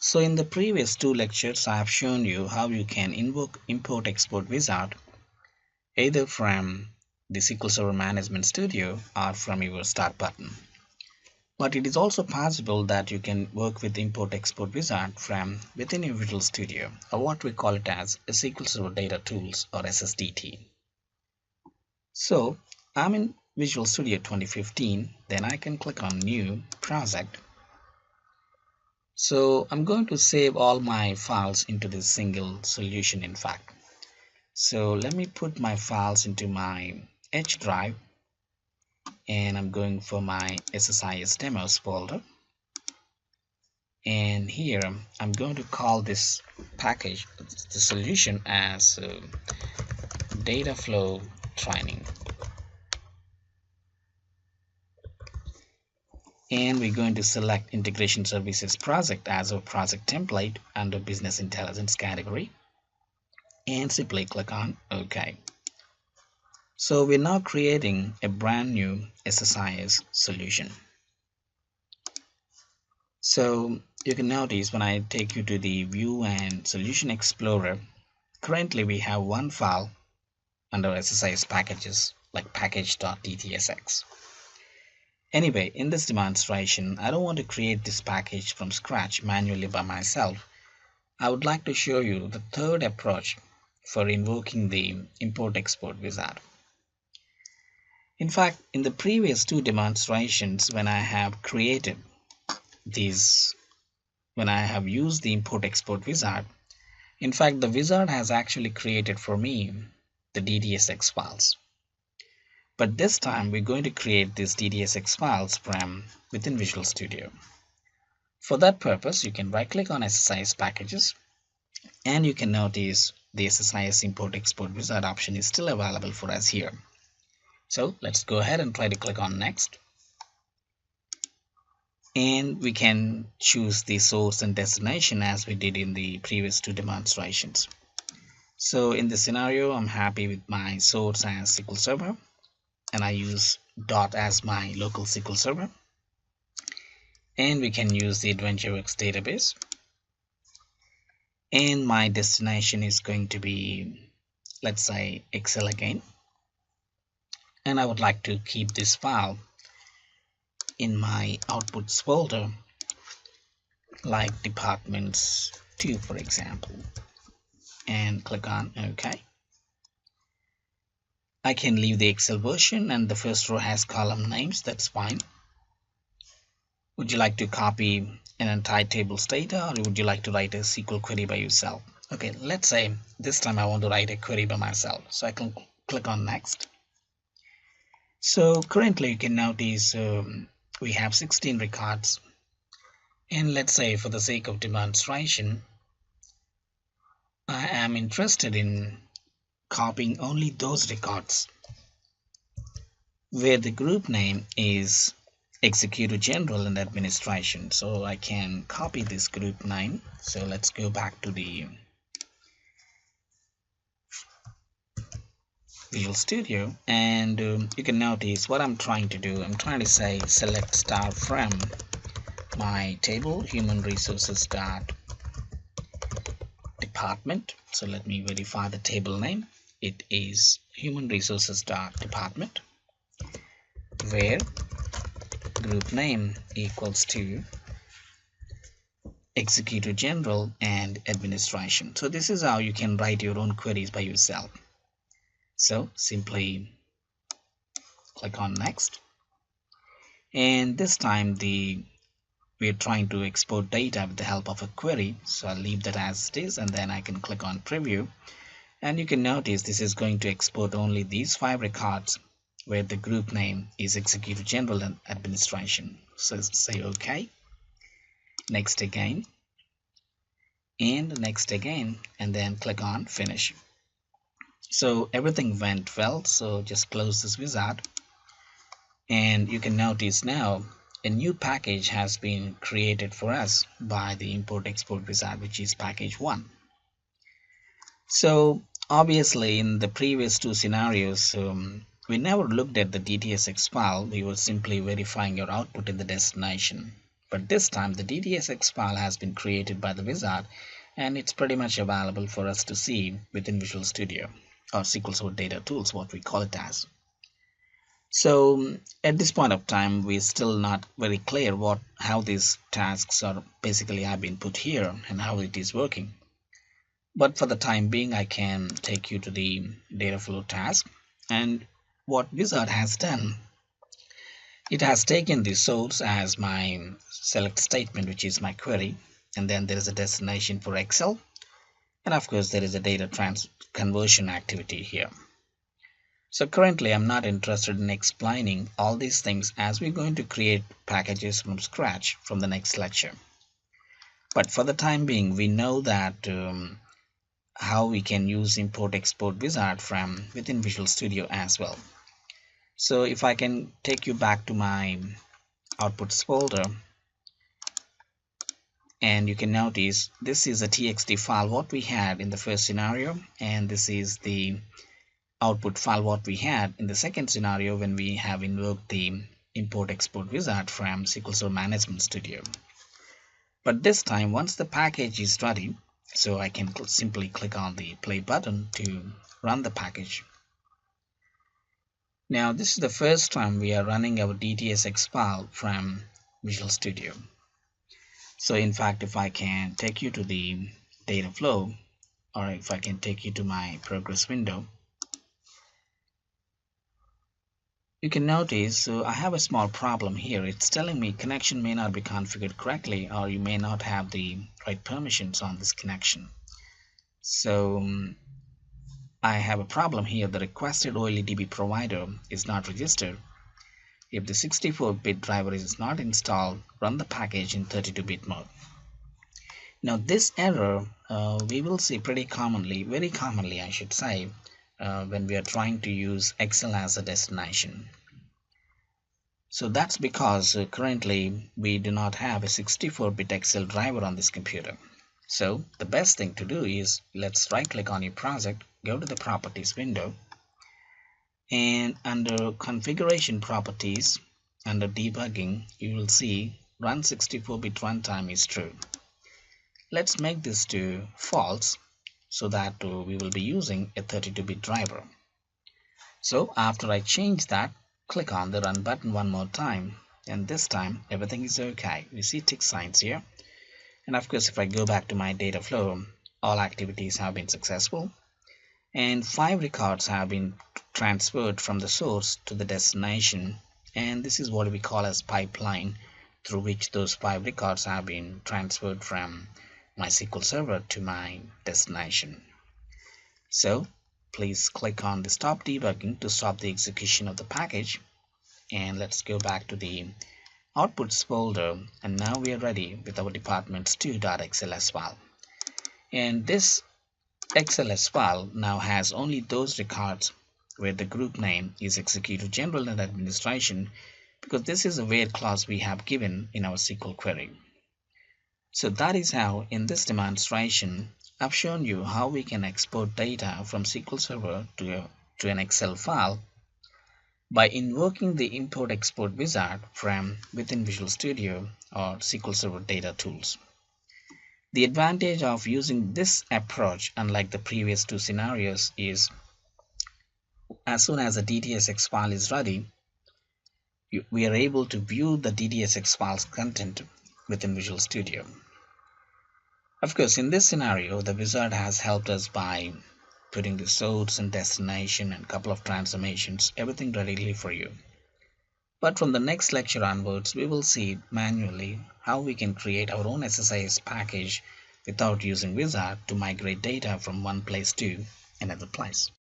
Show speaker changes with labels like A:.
A: So in the previous two lectures, I have shown you how you can invoke import export wizard either from the SQL Server Management Studio or from your Start button. But it is also possible that you can work with import export wizard from within your Visual Studio, or what we call it as a SQL Server Data Tools or SSDT. So I'm in Visual Studio 2015, then I can click on New Project. So I'm going to save all my files into this single solution, in fact. So let me put my files into my H drive, and I'm going for my SSIS demos folder, and here I'm going to call this package, the solution, as data flow training, and we're going to select integration services project as our project template under business intelligence category, and simply click on OK. So we're now creating a brand new SSIS solution. So you can notice when I take you to the View and Solution Explorer, currently we have one file under SSIS packages like package.dtsx. Anyway, in this demonstration, I don't want to create this package from scratch manually by myself. I would like to show you the third approach for invoking the import export wizard. In fact, in the previous two demonstrations, when I have created these, when I have used the import export wizard, in fact the wizard has actually created for me the DDSX files. But this time we're going to create these DDSX files from within Visual Studio. For that purpose, you can right click on SSIS packages, and you can notice the SSIS import export wizard option is still available for us here. So let's go ahead and try to click on next, and we can choose the source and destination as we did in the previous two demonstrations. So in this scenario, I'm happy with my source as SQL Server, and I use dot as my local SQL Server, and we can use the AdventureWorks database, and my destination is going to be, let's say, Excel again, and I would like to keep this file in my outputs folder like departments 2, for example, and click on OK. I can leave the Excel version and the first row has column names, that's fine. Would you like to copy an entire table's data, or would you like to write a SQL query by yourself? Okay, let's say this time I want to write a query by myself, so I can click on next. So currently you can notice we have 16 records, and let's say for the sake of demonstration, I am interested in copying only those records where the group name is Executive General and Administration. So I can copy this group name. So let's go back to the Visual Studio, and you can notice what I'm trying to do. I'm trying to say select star from my table human resources dot department. So let me verify the table name. It is human resources dot department, where group name equals to Executive General and Administration. So this is how you can write your own queries by yourself. So simply click on next, and this time we're trying to export data with the help of a query, so I'll leave that as it is, and then I can click on preview, and you can notice this is going to export only these 5 records where the group name is Executive General and Administration. So say OK, next again, and next again, and then click on finish. So everything went well, so just close this wizard, and you can notice now a new package has been created for us by the import export wizard, which is package 1. So obviously in the previous two scenarios, we never looked at the DTSX file. We were simply verifying your output in the destination. But this time the DTSX file has been created by the wizard, and it's pretty much available for us to see within Visual Studio or SQL Server Data Tools, what we call it as. So at this point of time, we're still not very clear how these tasks are basically have been put here and how it is working. But for the time being, I can take you to the data flow task. And what wizard has done, it has taken the source as my select statement, which is my query, and then there is a destination for Excel, and of course there is a data conversion activity here. So currently I'm not interested in explaining all these things, as we're going to create packages from scratch from the next lecture. But for the time being, we know that how we can use import export wizard from within Visual Studio as well. So if I can take you back to my outputs folder, and you can notice this is a txt file what we had in the first scenario, and this is the output file what we had in the second scenario when we have invoked the import export wizard from SQL Server Management Studio. But this time, once the package is ready, so I can simply click on the play button to run the package. Now this is the first time we are running our DTSX file from Visual Studio. So in fact, if I can take you to the data flow, or if I can take you to my progress window, you can notice I have a small problem here. It's telling me connection may not be configured correctly, or you may not have the right permissions on this connection. So I have a problem here. The requested OLEDB provider is not registered. If the 64-bit driver is not installed, run the package in 32-bit mode. Now this error we will see pretty commonly, very commonly I should say, when we are trying to use Excel as a destination. So that's because currently we do not have a 64-bit Excel driver on this computer. So the best thing to do is, let's right click on your project, go to the properties window, and under configuration properties, under debugging, you will see run 64-bit runtime is true. Let's make this to false, so that we will be using a 32-bit driver. So after I change that, click on the run button one more time, and this time everything is okay. You see tick signs here, and of course if I go back to my data flow, all activities have been successful, and 5 records have been transferred from the source to the destination, and this is what we call as pipeline, through which those 5 records have been transferred from my SQL Server to my destination. So please click on the stop debugging to stop the execution of the package, and let's go back to the outputs folder, and now we are ready with our departments2.xls file. And this XLS file now has only those records where the group name is executive general and administration, because this is a where clause we have given in our SQL query. So that is how in this demonstration I've shown you how we can export data from SQL Server to an Excel file by invoking the import export wizard from within Visual Studio or SQL Server Data Tools. The advantage of using this approach, unlike the previous 2 scenarios, is as soon as the DTSX file is ready, we are able to view the DTSX file's content within Visual Studio. Of course, in this scenario, the wizard has helped us by putting the source and destination and a couple of transformations, everything readily for you. But from the next lecture onwards, we will see manually how we can create our own SSIS package without using wizard to migrate data from one place to another place.